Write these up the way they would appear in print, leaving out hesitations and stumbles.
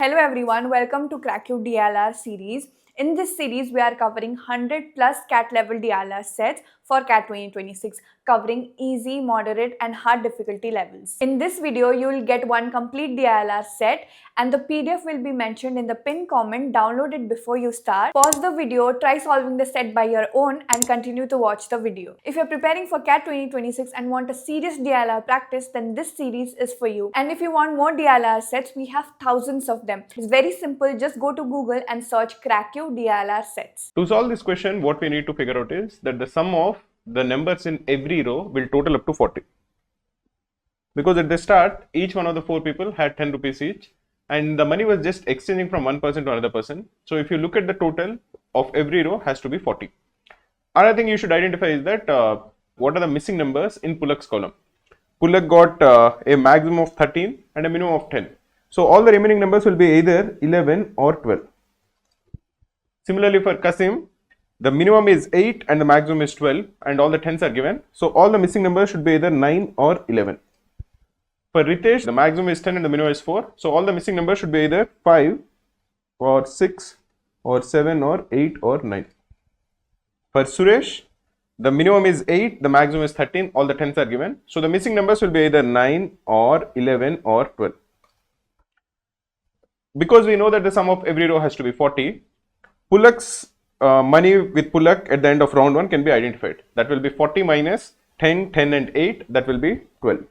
Hello everyone, welcome to Cracku DILR series. In this series, we are covering 100 plus CAT level DILR sets for CAT 2026, covering easy, moderate and hard difficulty levels. In this video, you will get one complete DILR set and the PDF will be mentioned in the pinned comment. Download it before you start. Pause the video, try solving the set by your own and continue to watch the video. If you're preparing for CAT 2026 and want a serious DILR practice, then this series is for you. And if you want more DILR sets, we have thousands of them. It's very simple, just go to Google and search Cracku DILR sets. To solve this question, what we need to figure out is that the sum of the numbers in every row will total up to 40. Because at the start, each one of the 4 people had 10 rupees each and the money was just exchanging from one person to another person. So if you look at the total of every row has to be 40. Another thing you should identify is that what are the missing numbers in Pulak's column. Pulak got a maximum of 13 and a minimum of 10. So all the remaining numbers will be either 11 or 12. Similarly for Kasim, the minimum is 8 and the maximum is 12 and all the 10s are given. So all the missing numbers should be either 9 or 11. For Ritesh, the maximum is 10 and the minimum is 4. So all the missing numbers should be either 5 or 6 or 7 or 8 or 9. For Suresh, the minimum is 8, the maximum is 13, all the 10s are given. So the missing numbers will be either 9 or 11 or 12. Because we know that the sum of every row has to be 40, Pulak's money with Pulak at the end of round 1 can be identified. That will be 40 minus 10, 10 and 8, that will be 12.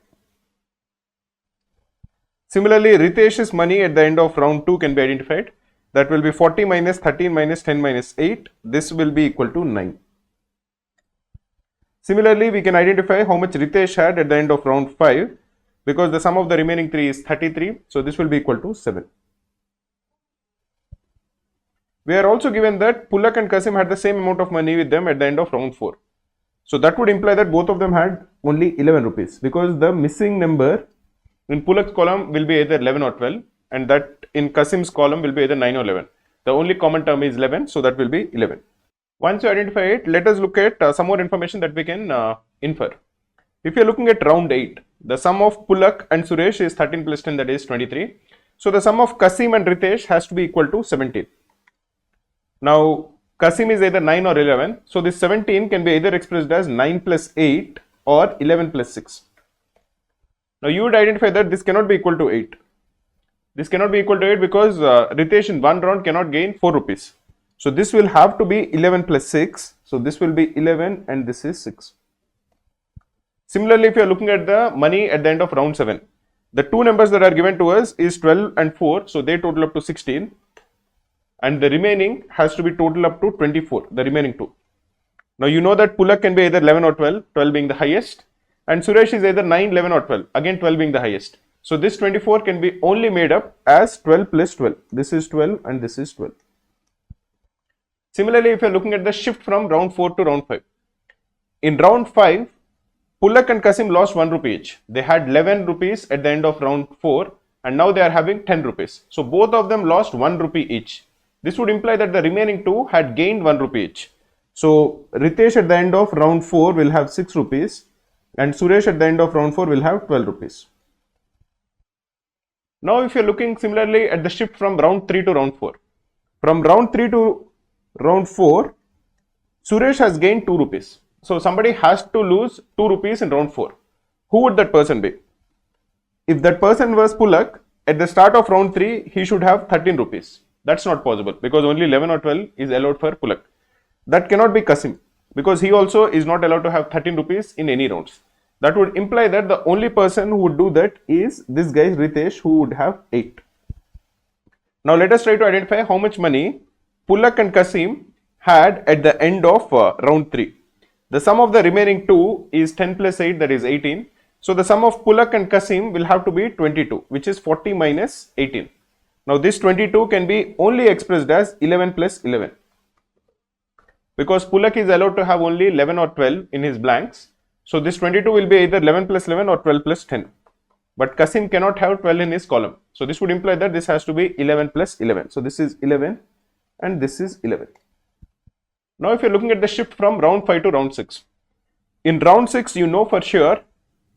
Similarly, Ritesh's money at the end of round 2 can be identified. That will be 40 minus 13 minus 10 minus 8, this will be equal to 9. Similarly, we can identify how much Ritesh had at the end of round 5 because the sum of the remaining 3 is 33, so this will be equal to 7. We are also given that Pulak and Kasim had the same amount of money with them at the end of round 4. So that would imply that both of them had only 11 rupees because the missing number in Pulak's column will be either 11 or 12 and that in Kasim's column will be either 9 or 11. The only common term is 11, so that will be 11. Once you identify it, let us look at some more information that we can infer. If you are looking at round 8, the sum of Pulak and Suresh is 13 plus 10, that is 23. So the sum of Kasim and Ritesh has to be equal to 17. Now, Kasim is either 9 or 11. So, this 17 can be either expressed as 9 plus 8 or 11 plus 6. Now, you would identify that this cannot be equal to 8. This cannot be equal to 8 because Ritesh in one round cannot gain 4 rupees. So, this will have to be 11 plus 6. So, this will be 11 and this is 6. Similarly, if you are looking at the money at the end of round 7, the two numbers that are given to us is 12 and 4. So, they total up to 16. And the remaining has to be total up to 24, the remaining 2. Now you know that Pulak can be either 11 or 12, 12 being the highest, and Suresh is either 9, 11 or 12, again 12 being the highest. So this 24 can be only made up as 12 plus 12. This is 12 and this is 12. Similarly, if you are looking at the shift from round 4 to round 5. In round 5, Pulak and Kasim lost 1 rupee each. They had 11 rupees at the end of round 4 and now they are having 10 rupees. So both of them lost 1 rupee each. This would imply that the remaining 2 had gained 1 rupee each. So Ritesh at the end of round 4 will have 6 rupees and Suresh at the end of round 4 will have 12 rupees. Now if you are looking similarly at the shift from round 3 to round 4. From round 3 to round 4, Suresh has gained 2 rupees. So somebody has to lose 2 rupees in round 4. Who would that person be? If that person was Pulak, at the start of round 3, he should have 13 rupees. That's not possible because only 11 or 12 is allowed for Pulak. That cannot be Kasim because he also is not allowed to have 13 rupees in any rounds. That would imply that the only person who would do that is this guy Ritesh, who would have 8. Now let us try to identify how much money Pulak and Kasim had at the end of round 3. The sum of the remaining 2 is 10 plus 8, that is 18. So the sum of Pulak and Kasim will have to be 22, which is 40 minus 18. Now this 22 can be only expressed as 11 plus 11 because Pulak is allowed to have only 11 or 12 in his blanks. So this 22 will be either 11 plus 11 or 12 plus 10. But Kasim cannot have 12 in his column. So this would imply that this has to be 11 plus 11. So this is 11 and this is 11. Now if you are looking at the shift from round 5 to round 6. In round 6 you know for sure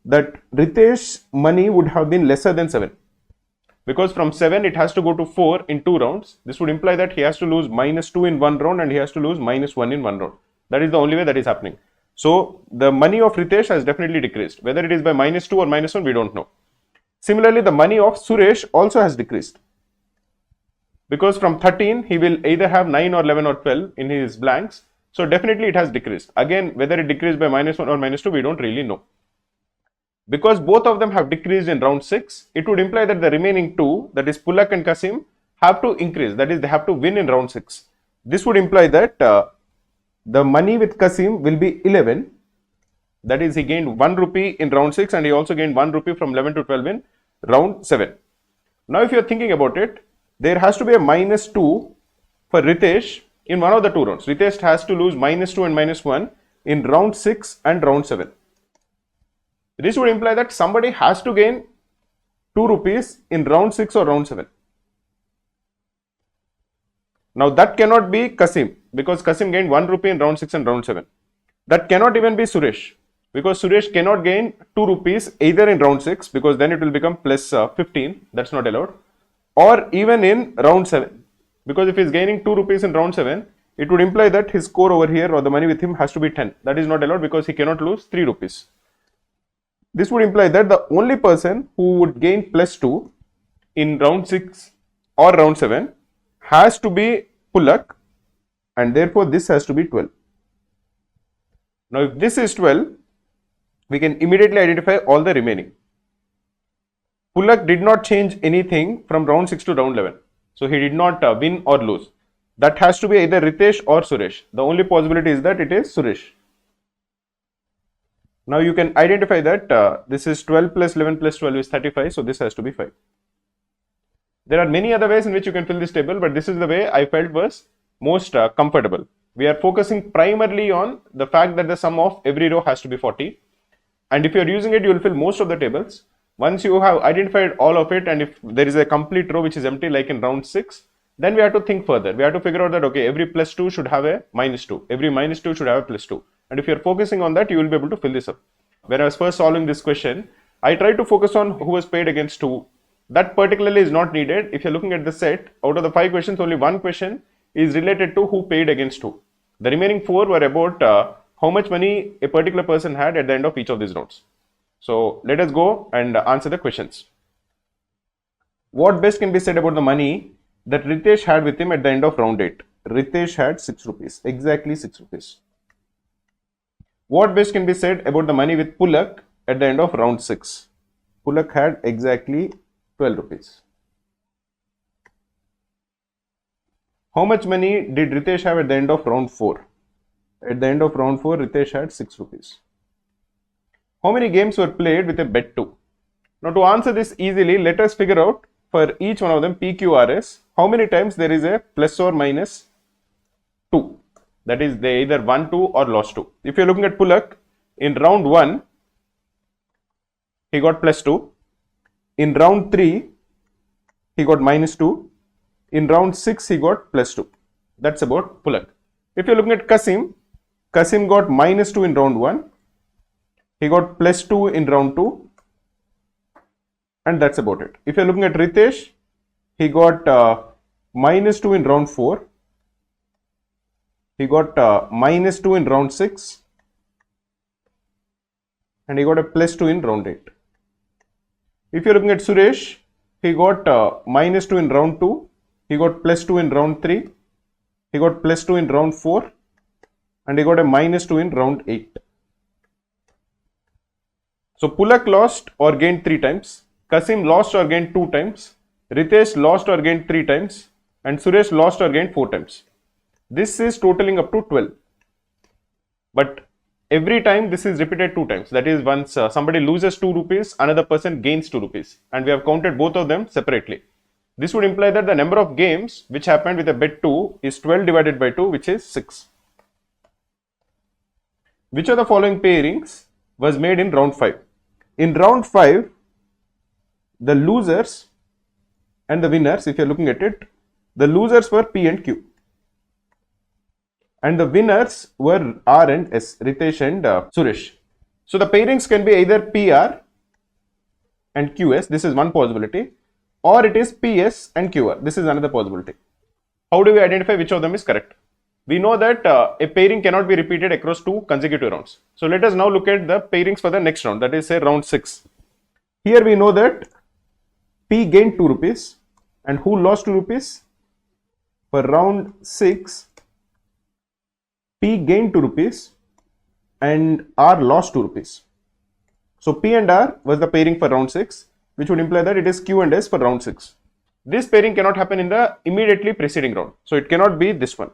that Ritesh's money would have been lesser than 7. because from 7 it has to go to 4 in 2 rounds. This would imply that he has to lose -2 in 1 round and he has to lose -1 in 1 round. That is the only way that is happening. So the money of Ritesh has definitely decreased. Whether it is by -2 or -1, we don't know. Similarly, the money of Suresh also has decreased, because from 13 he will either have 9 or 11 or 12 in his blanks. So definitely it has decreased. Again, whether it decreased by -1 or -2, we don't really know. Because both of them have decreased in round 6, it would imply that the remaining two, that is Pulak and Kasim, have to increase. That is, they have to win in round 6. This would imply that the money with Kasim will be 11. That is, he gained 1 rupee in round 6 and he also gained 1 rupee from 11 to 12 in round 7. Now, if you are thinking about it, there has to be a -2 for Ritesh in one of the 2 rounds. Ritesh has to lose -2 and -1 in round 6 and round 7. This would imply that somebody has to gain 2 rupees in round 6 or round 7. Now that cannot be Kasim, because Kasim gained 1 rupee in round 6 and round 7. That cannot even be Suresh, because Suresh cannot gain 2 rupees either in round 6, because then it will become plus 15, that's not allowed, or even in round 7, because if he is gaining 2 rupees in round 7, it would imply that his score over here or the money with him has to be 10. That is not allowed, because he cannot lose 3 rupees. This would imply that the only person who would gain +2 in round 6 or round 7 has to be Pulak, and therefore this has to be 12. Now if this is 12, we can immediately identify all the remaining. Pulak did not change anything from round 6 to round 11. So he did not win or lose. That has to be either Ritesh or Suresh. The only possibility is that it is Suresh. Now you can identify that this is 12 plus 11 plus 12 is 35. So this has to be 5. There are many other ways in which you can fill this table, but this is the way I felt was most comfortable. We are focusing primarily on the fact that the sum of every row has to be 40. And if you are using it, you will fill most of the tables. Once you have identified all of it, and if there is a complete row which is empty like in round 6, then we have to think further. We have to figure out that, okay, every +2 should have a -2. Every -2 should have a +2. And if you are focusing on that, you will be able to fill this up. When I was first solving this question, I tried to focus on who was paid against who. That particularly is not needed. If you're looking at the set, out of the 5 questions, only 1 question is related to who paid against who. The remaining 4 were about how much money a particular person had at the end of each of these rounds. So let us go and answer the questions. What best can be said about the money that Ritesh had with him at the end of round 8? Ritesh had 6 rupees, exactly 6 rupees. What best can be said about the money with Pulak at the end of round 6? Pulak had exactly 12 rupees. How much money did Ritesh have at the end of round 4? At the end of round 4, Ritesh had 6 rupees. How many games were played with a bet 2? Now to answer this easily, let us figure out for each one of them PQRS, how many times there is a plus or minus 2. That is, they either won 2 or lost 2. If you are looking at Pulak, in round 1, he got +2. In round 3, he got -2. In round 6, he got +2. That's about Pulak. If you are looking at Kasim, Kasim got -2 in round 1. He got +2 in round 2. And that's about it. If you are looking at Ritesh, he got -2 in round 4. He got -2 in round 6. And he got a +2 in round 8. If you are looking at Suresh, he got -2 in round 2. He got +2 in round 3. He got +2 in round 4. And he got a -2 in round 8. So Pulak lost or gained 3 times. Kasim lost or gained 2 times. Ritesh lost or gained 3 times. And Suresh lost or gained 4 times. This is totaling up to 12. But every time this is repeated 2 times. That is, once somebody loses 2 rupees, another person gains 2 rupees. And we have counted both of them separately. This would imply that the number of games which happened with a bet 2 is 12 divided by 2, which is 6. Which of the following pairings was made in round 5? In round 5, the losers and the winners, if you are looking at it, the losers were P and Q. And the winners were R and S, Ritesh and Suresh. So the pairings can be either PR and QS. This is one possibility. or it is PS and QR. This is another possibility. How do we identify which of them is correct? We know that a pairing cannot be repeated across 2 consecutive rounds. So let us now look at the pairings for the next round, that is say round 6. Here we know that P gained 2 rupees and who lost 2 rupees? For round 6, P gained 2 rupees and R lost 2 rupees. So P and R was the pairing for round 6, which would imply that it is Q and S for round 6. This pairing cannot happen in the immediately preceding round. So it cannot be this one.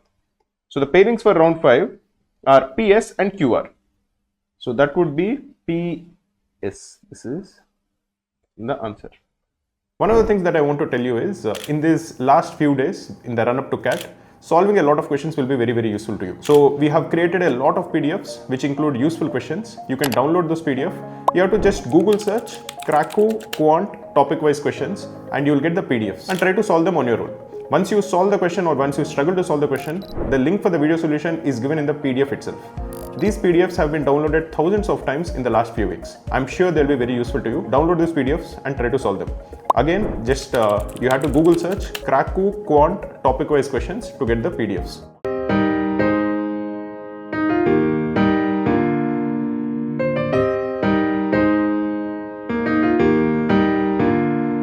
So the pairings for round 5 are PS and QR. So that would be PS. This is the answer. One of the things that I want to tell you is in these last few days in the run up to CAT, solving a lot of questions will be very useful to you. So we have created a lot of PDFs which include useful questions. You can download those PDF. You have to just Google search Cracku Quant topic wise questions and you will get the PDFs and try to solve them on your own. Once you solve the question or once you struggle to solve the question, the link for the video solution is given in the PDF itself. These PDFs have been downloaded thousands of times in the last few weeks. I'm sure they'll be very useful to you. Download these PDFs and try to solve them. Again, just you have to Google search Cracku Quant topic wise questions to get the PDFs.